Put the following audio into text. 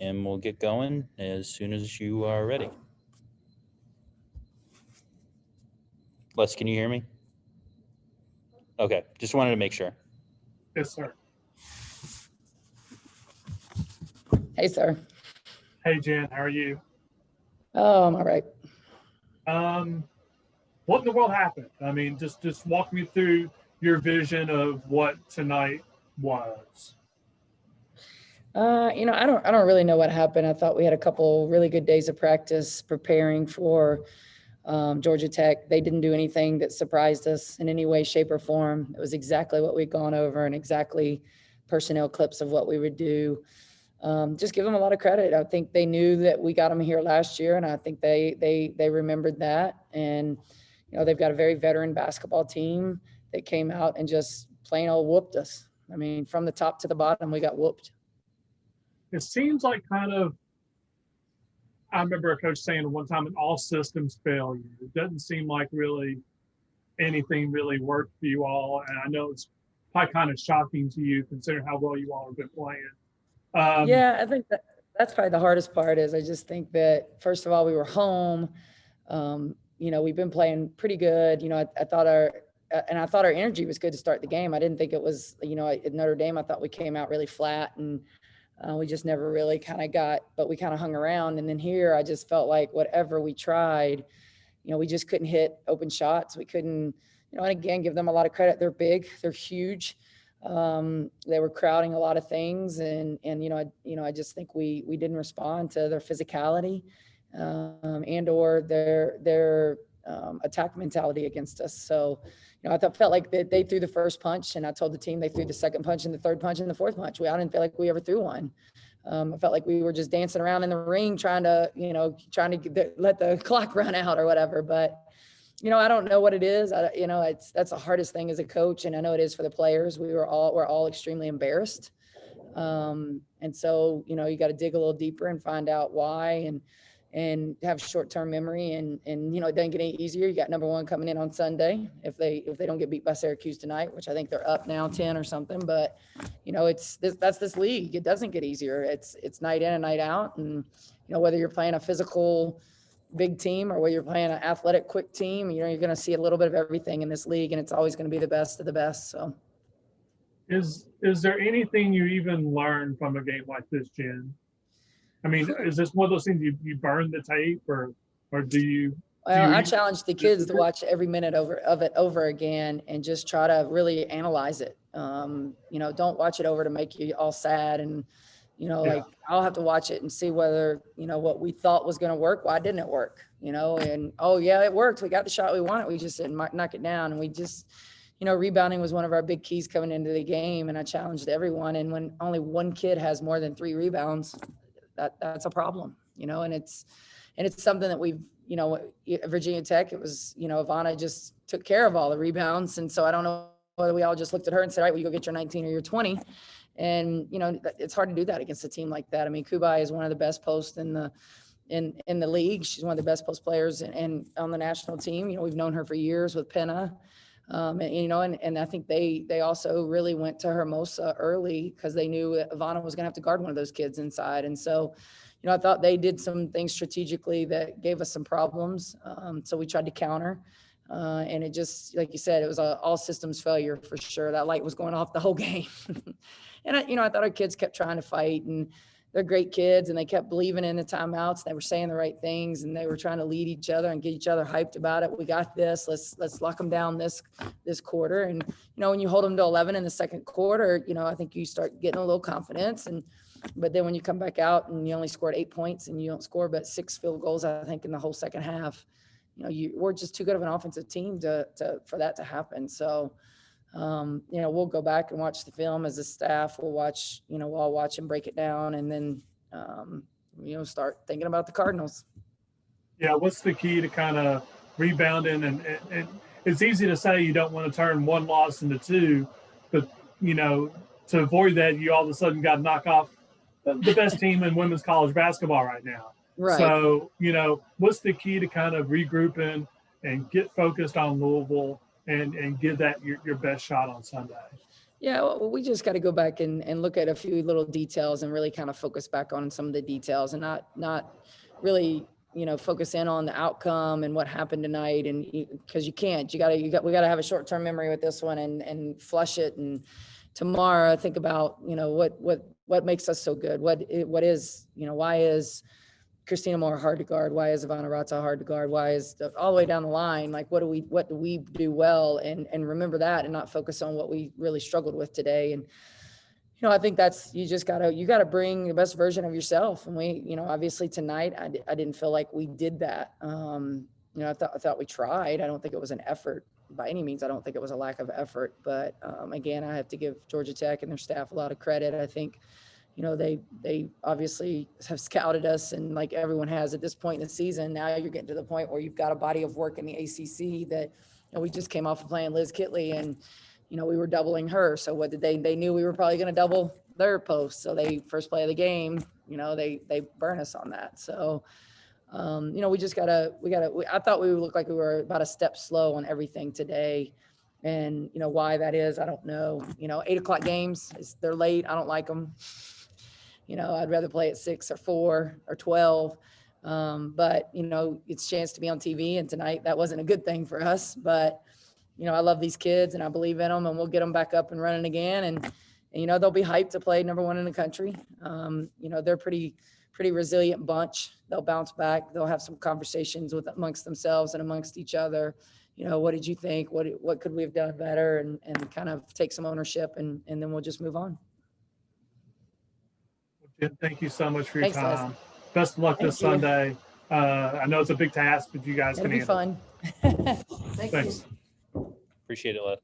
and we'll get going as soon as you are ready. Les, can you hear me? Okay, just wanted to make sure. Yes, sir. Hey, sir. Hey, Jen, how are you? Oh, I'm all right. What in the world happened? I mean, just walk me through your vision of what tonight was. I don't really know what happened. I thought we had a couple really good days of practice preparing for Georgia Tech. They didn't do anything that surprised us in any way, shape, or form. It was exactly what we'd gone over and exactly personnel clips of what we would do. Just give them a lot of credit. I think they knew that we got them here last year, and I think they remembered that. And they've got a very veteran basketball team that came out and just plain old whooped us. I mean, from the top to the bottom, we got whooped. It seems like I remember a coach saying one time an all systems failure. It doesn't seem like really anything really worked for you all. And I know it's probably kind of shocking to you considering how well you all have been playing. Yeah, I think that's probably the hardest part is I just think that, first of all, we were home. We've been playing pretty good. I thought our energy was good to start the game. I didn't think it was, at Notre Dame, I thought we came out really flat and we just never really but we kind of hung around. And then here, I just felt like whatever we tried, we just couldn't hit open shots. We couldn't, and again, give them a lot of credit. They're big, they're huge. They were crowding a lot of things. And I just think we didn't respond to their physicality and or their attack mentality against us. So, I felt like they threw the first punch, and I told the team they threw the second punch and the third punch and the fourth punch. I didn't feel like we ever threw one. I felt like we were just dancing around in the ring, trying to let the clock run out or whatever. But, I don't know what it is. That's the hardest thing as a coach, and I know it is for the players. We're all extremely embarrassed. And so, you got to dig a little deeper and find out why and have short-term memory and it doesn't get any easier. You got number one coming in on Sunday if they don't get beat by Syracuse tonight, which I think they're up now 10 or something. But that's this league. It doesn't get easier. It's night in and night out. And whether you're playing a physical big team or whether you're playing an athletic quick team, you're going to see a little bit of everything in this league, and it's always going to be the best of the best. So is there anything you even learn from a game like this, Jen? I mean, is this one of those things you burn the tape or do you? Well, I challenge the kids to watch every minute of it over again and just try to really analyze it. Don't watch it over to make you all sad and, like I'll have to watch it and see whether, what we thought was going to work. Why didn't it work? And, oh yeah, it worked. We got the shot we wanted. We just didn't knock it down. And we just, rebounding was one of our big keys coming into the game. And I challenged everyone. And when only one kid has more than 3 rebounds, that's a problem, and it's something that we've, Virginia Tech, it was, Ivana just took care of all the rebounds. And so I don't know whether we all just looked at her and said, all right, well, you go get your 19 or your 20. And, it's hard to do that against a team like that. I mean, Kubai is one of the best posts in the league. She's one of the best post players and on the national team. We've known her for years with Penna. And I think they also really went to Hermosa early because they knew that Ivana was going to have to guard one of those kids inside. And so, I thought they did some things strategically that gave us some problems. So we tried to counter. And it just, like you said, it was a all systems failure for sure. That light was going off the whole game. And I thought our kids kept trying to fight, and they're great kids, and they kept believing in the timeouts. They were saying the right things, and they were trying to lead each other and get each other hyped about it. We got this. Let's lock them down this quarter. And when you hold them to 11 in the second quarter, I think you start getting a little confidence. But then when you come back out and you only scored 8 points and you don't score but 6 field goals, I think in the whole second half, we're just too good of an offensive team for that to happen. So. We'll go back and watch the film as a staff. We'll watch, we'll all watch and break it down, and then, start thinking about the Cardinals. Yeah. What's the key to kind of rebounding? And it's easy to say you don't want to turn one loss into 2, but, to avoid that, you all of a sudden got to knock off the best team in women's college basketball right now. Right. So, what's the key to kind of regrouping and get focused on Louisville and give that your best shot on Sunday? Yeah, well, we just got to go back and look at a few little details and really kind of focus back on some of the details and not really, focus in on the outcome and what happened tonight. And because you can't, we got to have a short-term memory with this one and flush it. And tomorrow, think about, what makes us so good? What is, why is Christina Moore hard to guard? Why is Ivana Rata hard to guard? Why is all the way down the line? Like, what do we do well? And remember that and not focus on what we really struggled with today. And, I think that's, you gotta bring the best version of yourself. And we, obviously tonight, I didn't feel like we did that. I thought we tried. I don't think it was an effort by any means. I don't think it was a lack of effort, but again, I have to give Georgia Tech and their staff a lot of credit. I think, they obviously have scouted us, and like everyone has at this point in the season, now you're getting to the point where you've got a body of work in the ACC that, we just came off of playing Liz Kitley, and, we were doubling her. So what did they knew we were probably going to double their post. So first play of the game, they burn us on that. So, we just I thought we would look like we were about a step slow on everything today. And, why that is, I don't know. 8:00 games, they're late. I don't like them. I'd rather play at 6 or 4 or 12. But, it's a chance to be on TV. And tonight that wasn't a good thing for us. But, I love these kids and I believe in them, and we'll get them back up and running again. And they'll be hyped to play number 1 in the country. They're pretty resilient bunch. They'll bounce back. They'll have some conversations amongst themselves and amongst each other. What did you think? What could we have done better? And kind of take some ownership, and then we'll just move on. Jen, thank you so much for your Thanks, time. Les. Best of luck Thank this you. Sunday. I know it's a big task, but you guys It'll can be handle it. fun. Thank Thanks. you. Appreciate it, Les.